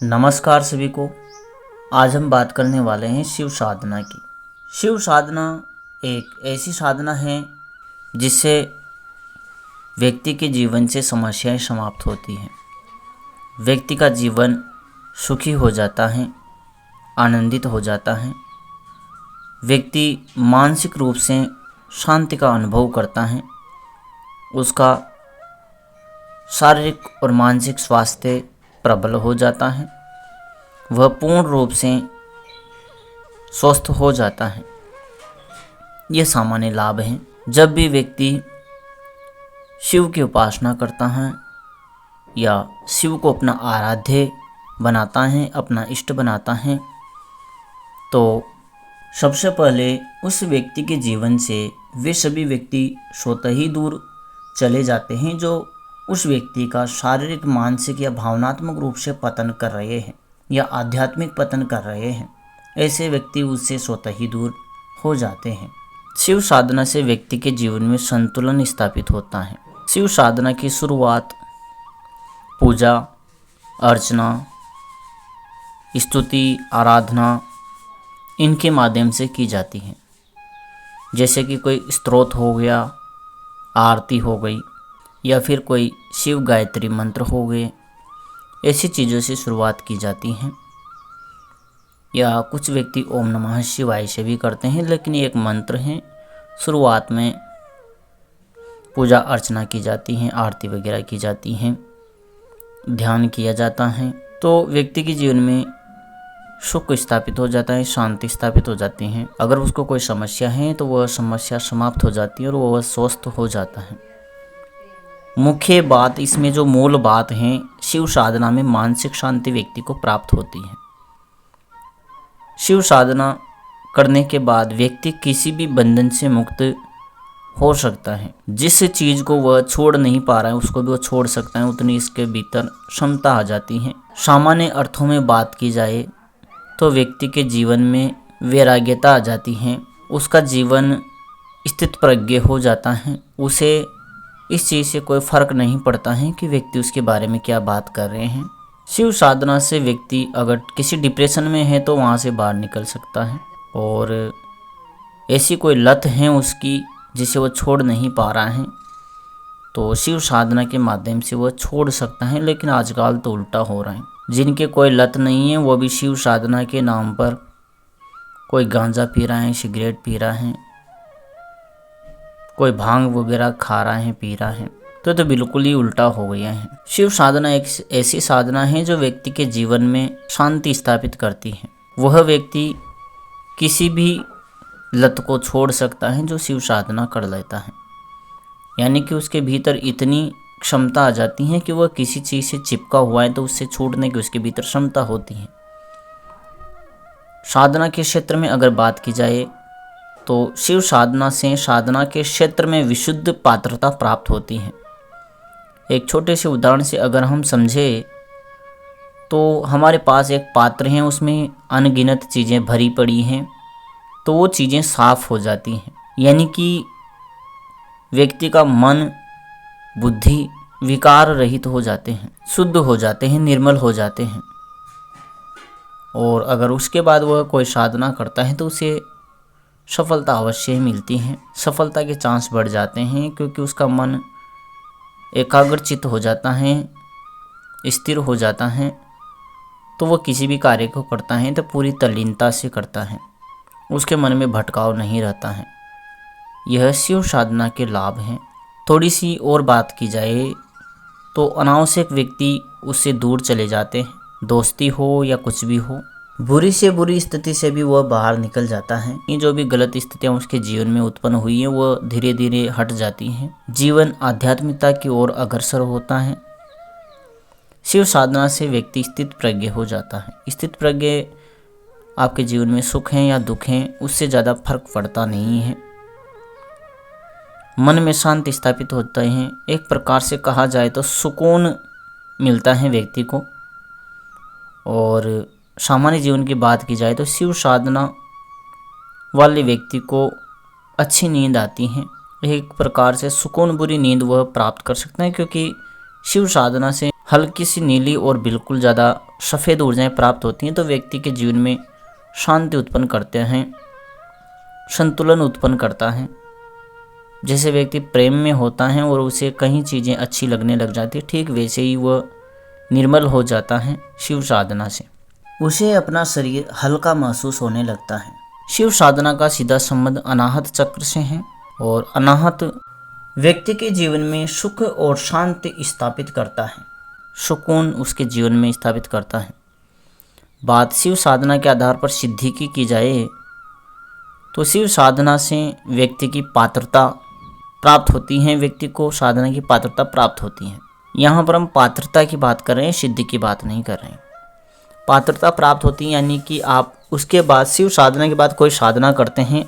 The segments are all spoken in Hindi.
नमस्कार सभी को। आज हम बात करने वाले हैं शिव साधना की। शिव साधना एक ऐसी साधना है जिससे व्यक्ति के जीवन से समस्याएं समाप्त होती हैं। व्यक्ति का जीवन सुखी हो जाता है, आनंदित हो जाता है। व्यक्ति मानसिक रूप से शांति का अनुभव करता है। उसका शारीरिक और मानसिक स्वास्थ्य प्रबल हो जाता है। वह पूर्ण रूप से स्वस्थ हो जाता है। ये सामान्य लाभ हैं। जब भी व्यक्ति शिव की उपासना करता है या शिव को अपना आराध्य बनाता है, अपना इष्ट बनाता है, तो सबसे पहले उस व्यक्ति के जीवन से वे सभी व्यक्ति स्वतः ही दूर चले जाते हैं जो उस व्यक्ति का शारीरिक, मानसिक या भावनात्मक रूप से पतन कर रहे हैं या आध्यात्मिक पतन कर रहे हैं। ऐसे व्यक्ति उससे स्वतः ही दूर हो जाते हैं। शिव साधना से व्यक्ति के जीवन में संतुलन स्थापित होता है। शिव साधना की शुरुआत पूजा, अर्चना, स्तुति, आराधना इनके माध्यम से की जाती है। जैसे कि कोई स्तोत्र हो गया, आरती हो गई, या फिर कोई शिव गायत्री मंत्र हो गए। ऐसी चीज़ों से शुरुआत की जाती है। या कुछ व्यक्ति ओम नमः शिवाय से भी करते हैं, लेकिन ये एक मंत्र है। शुरुआत में पूजा अर्चना की जाती है, आरती वगैरह की जाती हैं, ध्यान किया जाता है, तो व्यक्ति के जीवन में सुख स्थापित हो जाता है, शांति स्थापित हो जाती है। अगर उसको कोई समस्या है तो वह समस्या समाप्त हो जाती है और वह स्वस्थ हो जाता है। मुख्य बात इसमें जो मूल बात है, शिव साधना में मानसिक शांति व्यक्ति को प्राप्त होती है। शिव साधना करने के बाद व्यक्ति किसी भी बंधन से मुक्त हो सकता है। जिस चीज़ को वह छोड़ नहीं पा रहा है उसको भी वह छोड़ सकता है। उतनी इसके भीतर क्षमता आ जाती है। सामान्य अर्थों में बात की जाए तो व्यक्ति के जीवन में वैराग्यता आ जाती है। उसका जीवन स्थित प्रज्ञ हो जाता है। उसे इस चीज़ से कोई फर्क नहीं पड़ता है कि व्यक्ति उसके बारे में क्या बात कर रहे हैं। शिव साधना से व्यक्ति अगर किसी डिप्रेशन में है तो वहाँ से बाहर निकल सकता है, और ऐसी कोई लत है उसकी जिसे वो छोड़ नहीं पा रहा है तो शिव साधना के माध्यम से वो छोड़ सकता है। लेकिन आजकल तो उल्टा हो रहा है। जिनके कोई लत नहीं है वो भी शिव साधना के नाम पर कोई गांजा पी रहा है, सिगरेट पी रहा है, कोई भांग वगैरह खा रहा है, पी रहा है, तो बिल्कुल ही उल्टा हो गया है। शिव साधना एक ऐसी साधना है जो व्यक्ति के जीवन में शांति स्थापित करती है। वह व्यक्ति किसी भी लत को छोड़ सकता है जो शिव साधना कर लेता है। यानी कि उसके भीतर इतनी क्षमता आ जाती है कि वह किसी चीज़ से चिपका हुआ है तो उससे छूटने की उसके भीतर क्षमता होती है। साधना के क्षेत्र में अगर बात की जाए तो शिव साधना से साधना के क्षेत्र में विशुद्ध पात्रता प्राप्त होती है। एक छोटे से उदाहरण से अगर हम समझे तो हमारे पास एक पात्र है, उसमें अनगिनत चीज़ें भरी पड़ी हैं, तो वो चीज़ें साफ हो जाती हैं। यानी कि व्यक्ति का मन, बुद्धि विकार रहित हो जाते हैं, शुद्ध हो जाते हैं, निर्मल हो जाते हैं। और अगर उसके बाद वह कोई साधना करता है तो उसे सफलता अवश्य ही मिलती है। सफलता के चांस बढ़ जाते हैं क्योंकि उसका मन एकाग्रचित हो जाता है, स्थिर हो जाता है। तो वह किसी भी कार्य को करता है तो पूरी तल्लीनता से करता है। उसके मन में भटकाव नहीं रहता है। यह शिव साधना के लाभ हैं। थोड़ी सी और बात की जाए तो अनावश्यक व्यक्ति उससे दूर चले जाते हैं। दोस्ती हो या कुछ भी हो, बुरी से बुरी स्थिति से भी वह बाहर निकल जाता है। ये जो भी गलत स्थितियाँ उसके जीवन में उत्पन्न हुई हैं वह धीरे धीरे हट जाती हैं। जीवन आध्यात्मिकता की ओर अग्रसर होता है। शिव साधना से व्यक्ति स्थित प्रज्ञ हो जाता है। स्थित प्रज्ञ आपके जीवन में सुख हैं या दुख हैं उससे ज़्यादा फर्क पड़ता नहीं है। मन में शांति स्थापित होता है। एक प्रकार से कहा जाए तो सुकून मिलता है व्यक्ति को। और सामान्य जीवन की बात की जाए तो शिव साधना वाले व्यक्ति को अच्छी नींद आती है। एक प्रकार से सुकून भरी नींद वह प्राप्त कर सकता है, क्योंकि शिव साधना से हल्की सी नीली और बिल्कुल ज़्यादा सफ़ेद ऊर्जाएं प्राप्त होती हैं तो व्यक्ति के जीवन में शांति उत्पन्न करते हैं, संतुलन उत्पन्न करता है। जैसे व्यक्ति प्रेम में होता है और उसे कई चीज़ें अच्छी लगने लग जाती है, ठीक वैसे ही वह निर्मल हो जाता है शिव साधना से। उसे अपना शरीर हल्का महसूस होने लगता है। शिव साधना का सीधा संबंध अनाहत चक्र से है और अनाहत व्यक्ति के जीवन में सुख और शांति स्थापित करता है, सुकून उसके जीवन में स्थापित करता है। बात शिव साधना के आधार पर सिद्धि की जाए तो शिव साधना से व्यक्ति की पात्रता प्राप्त होती है, व्यक्ति को साधना की पात्रता प्राप्त होती है। यहाँ पर हम पात्रता की बात कर रहे हैं, सिद्धि की बात नहीं कर रहे हैं। पात्रता प्राप्त होती है यानी कि आप उसके बाद शिव साधना के बाद कोई साधना करते हैं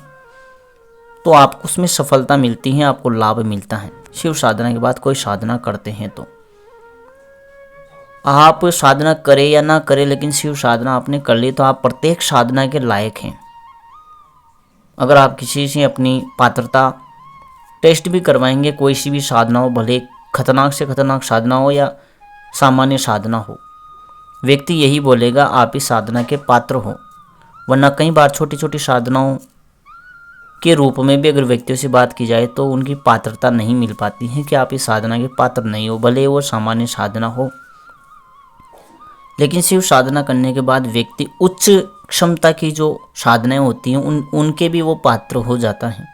तो आपको उसमें सफलता मिलती है, आपको लाभ मिलता है। शिव साधना के बाद कोई साधना करते हैं तो आप साधना करें या ना करें, लेकिन शिव साधना आपने कर ली तो आप प्रत्येक साधना के लायक हैं। अगर आप किसी से अपनी पात्रता टेस्ट भी करवाएंगे, कोई सी भी साधना हो, भले खतरनाक से खतरनाक साधना हो या सामान्य साधना हो, व्यक्ति यही बोलेगा आप इस साधना के पात्र हो। वरना कई बार छोटी छोटी साधनाओं के रूप में भी अगर व्यक्तियों से बात की जाए तो उनकी पात्रता नहीं मिल पाती है कि आप इस साधना के पात्र नहीं हो, भले वो सामान्य साधना हो। लेकिन शिव साधना करने के बाद व्यक्ति उच्च क्षमता की जो साधनाएं होती हैं उनके भी वो पात्र हो जाता है,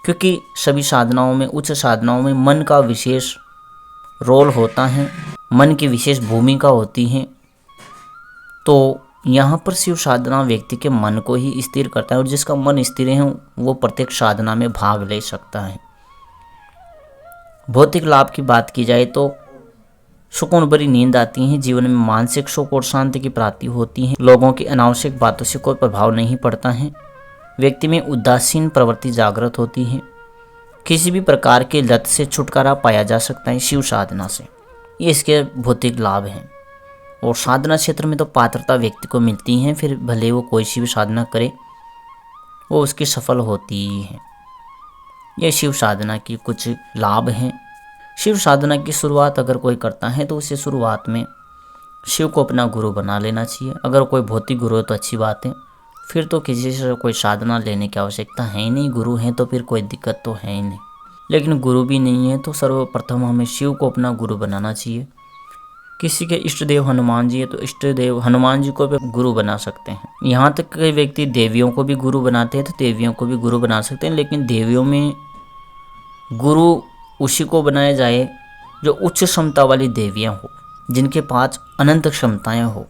क्योंकि सभी साधनाओं में, उच्च साधनाओं में मन का विशेष रोल होता है, मन की विशेष भूमिका होती है। तो यहाँ पर शिव साधना व्यक्ति के मन को ही स्थिर करता है और जिसका मन स्थिर है वो प्रत्येक साधना में भाग ले सकता है। भौतिक लाभ की बात की जाए तो सुकून भरी नींद आती है, जीवन में मानसिक सुख और शांति की प्राप्ति होती है, लोगों की अनावश्यक बातों से कोई प्रभाव नहीं पड़ता है, व्यक्ति में उदासीन प्रवृत्ति जागृत होती है, किसी भी प्रकार के लत से छुटकारा पाया जा सकता है शिव साधना से। ये इसके भौतिक लाभ हैं। और साधना क्षेत्र में तो पात्रता व्यक्ति को मिलती है, फिर भले वो कोई सी भी साधना करे वो उसकी सफल होती ही है। ये शिव साधना की कुछ लाभ हैं। शिव साधना की शुरुआत अगर कोई करता है तो उसे शुरुआत में शिव को अपना गुरु बना लेना चाहिए। अगर कोई भौतिक गुरु है तो अच्छी बात है, फिर तो किसी से कोई साधना लेने की आवश्यकता है ही नहीं। गुरु हैं तो फिर कोई दिक्कत तो है ही नहीं। लेकिन गुरु भी नहीं है तो सर्वप्रथम हमें शिव को अपना गुरु बनाना चाहिए। किसी के इष्ट देव हनुमान जी है तो इष्ट देव हनुमान जी को भी गुरु बना सकते हैं। यहाँ तक कई व्यक्ति देवियों को भी गुरु बनाते हैं तो देवियों को भी गुरु बना सकते हैं, लेकिन देवियों में गुरु उसी को बनाया जाए जो उच्च क्षमता वाली देवियाँ हो, जिनके पास अनंत क्षमताएं हो।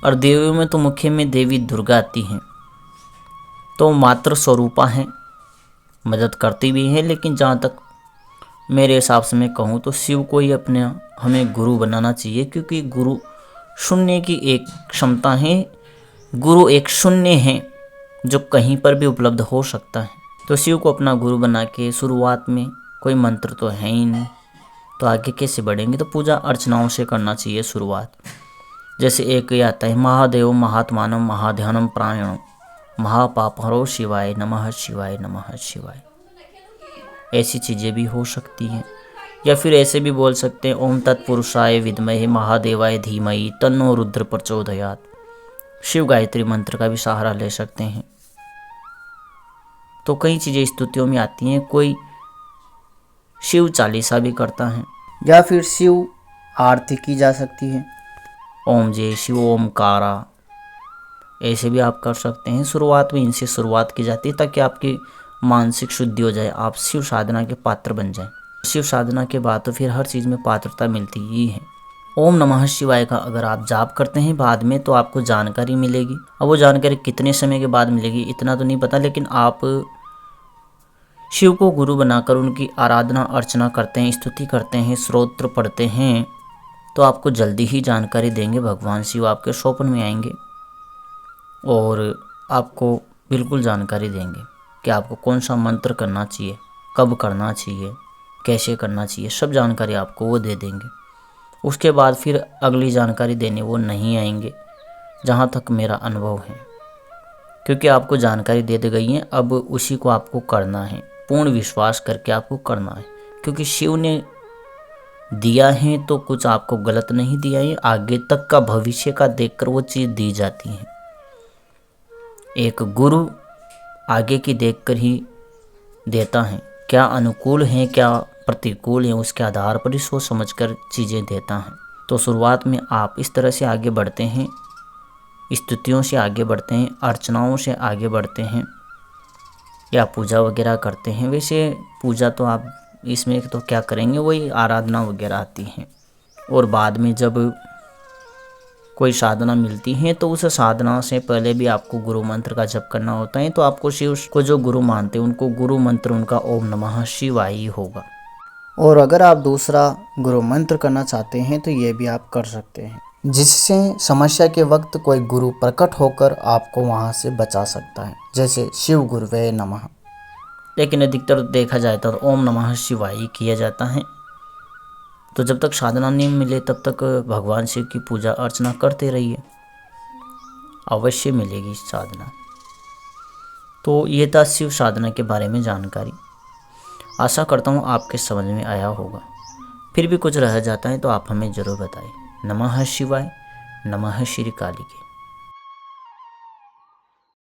और देवियों में तो मुख्य में देवी दुर्गा आती हैं, तो मात्र स्वरूपा हैं, मदद करती भी हैं। लेकिन जहाँ तक मेरे हिसाब से मैं कहूँ तो शिव को ही अपने हमें गुरु बनाना चाहिए, क्योंकि गुरु शून्य की एक क्षमता है। गुरु एक शून्य है जो कहीं पर भी उपलब्ध हो सकता है। तो शिव को अपना गुरु बना के शुरुआत में कोई मंत्र तो है ही नहीं, तो आगे कैसे बढ़ेंगे? तो पूजा अर्चनाओं से करना चाहिए शुरुआत। जैसे एक ये आता है, महादेव महात्मानम महाध्यानम प्राणम महापापहरो शिवाय नमः शिवाय नमः शिवाय। ऐसी चीज़ें भी हो सकती हैं। या फिर ऐसे भी बोल सकते हैं, ओम तत्पुरुषाय विद्महे महादेवाय धीमहि तन्नो रुद्र प्रचोदयात्। शिव गायत्री मंत्र का भी सहारा ले सकते हैं। तो कई चीज़ें स्तुतियों में आती हैं। कोई शिव चालीसा भी करता है या फिर शिव आरती की जा सकती है, ओम जय शिव ओमकारा, ऐसे भी आप कर सकते हैं। शुरुआत में इनसे शुरुआत की जाती है ताकि आपकी मानसिक शुद्धि हो जाए, आप शिव साधना के पात्र बन जाएं। शिव साधना के बाद तो फिर हर चीज़ में पात्रता मिलती ही है। ओम नमः शिवाय का अगर आप जाप करते हैं बाद में तो आपको जानकारी मिलेगी। अब वो जानकारी कितने समय के बाद मिलेगी इतना तो नहीं पता, लेकिन आप शिव को गुरु बनाकर उनकी आराधना अर्चना करते हैं, स्तुति करते हैं, स्तोत्र पढ़ते हैं, तो आपको जल्दी ही जानकारी देंगे। भगवान शिव आपके स्वप्न में आएंगे और आपको बिल्कुल जानकारी देंगे कि आपको कौन सा मंत्र करना चाहिए, कब करना चाहिए, कैसे करना चाहिए, सब जानकारी आपको वो दे देंगे। उसके बाद फिर अगली जानकारी देने वो नहीं आएंगे, जहाँ तक मेरा अनुभव है, क्योंकि आपको जानकारी दे दी गई है। अब उसी को आपको करना है, पूर्ण विश्वास करके आपको करना है, क्योंकि शिव ने दिया है तो कुछ आपको गलत नहीं दिया है, आगे तक का भविष्य का देखकर वो चीज़ दी जाती है। एक गुरु आगे की देखकर ही देता है, क्या अनुकूल है क्या प्रतिकूल है उसके आधार पर ही सोच समझकर चीज़ें देता है। तो शुरुआत में आप इस तरह से आगे बढ़ते हैं, स्तुतियों से आगे बढ़ते हैं, अर्चनाओं से आगे बढ़ते हैं या पूजा वगैरह करते हैं। वैसे पूजा तो आप इसमें तो क्या करेंगे, वही आराधना वगैरह आती है। और बाद में जब कोई साधना मिलती है तो उस साधना से पहले भी आपको गुरु मंत्र का जप करना होता है। तो आपको शिव को जो गुरु मानते हैं उनको गुरु मंत्र उनका ओम नमः शिवाय ही होगा। और अगर आप दूसरा गुरु मंत्र करना चाहते हैं तो ये भी आप कर सकते हैं, जिससे समस्या के वक्त कोई गुरु प्रकट होकर आपको वहाँ से बचा सकता है, जैसे शिव गुरुवे नमः। लेकिन अधिकतर देखा जाए तो ओम नमः शिवाय ही किया जाता है। तो जब तक साधना नहीं मिले तब तक भगवान शिव की पूजा अर्चना करते रहिए, अवश्य मिलेगी साधना। तो ये था शिव साधना के बारे में जानकारी। आशा करता हूँ आपके समझ में आया होगा। फिर भी कुछ रह जाता है तो आप हमें ज़रूर बताएं। नमः शिवाय, नमः श्री काली के।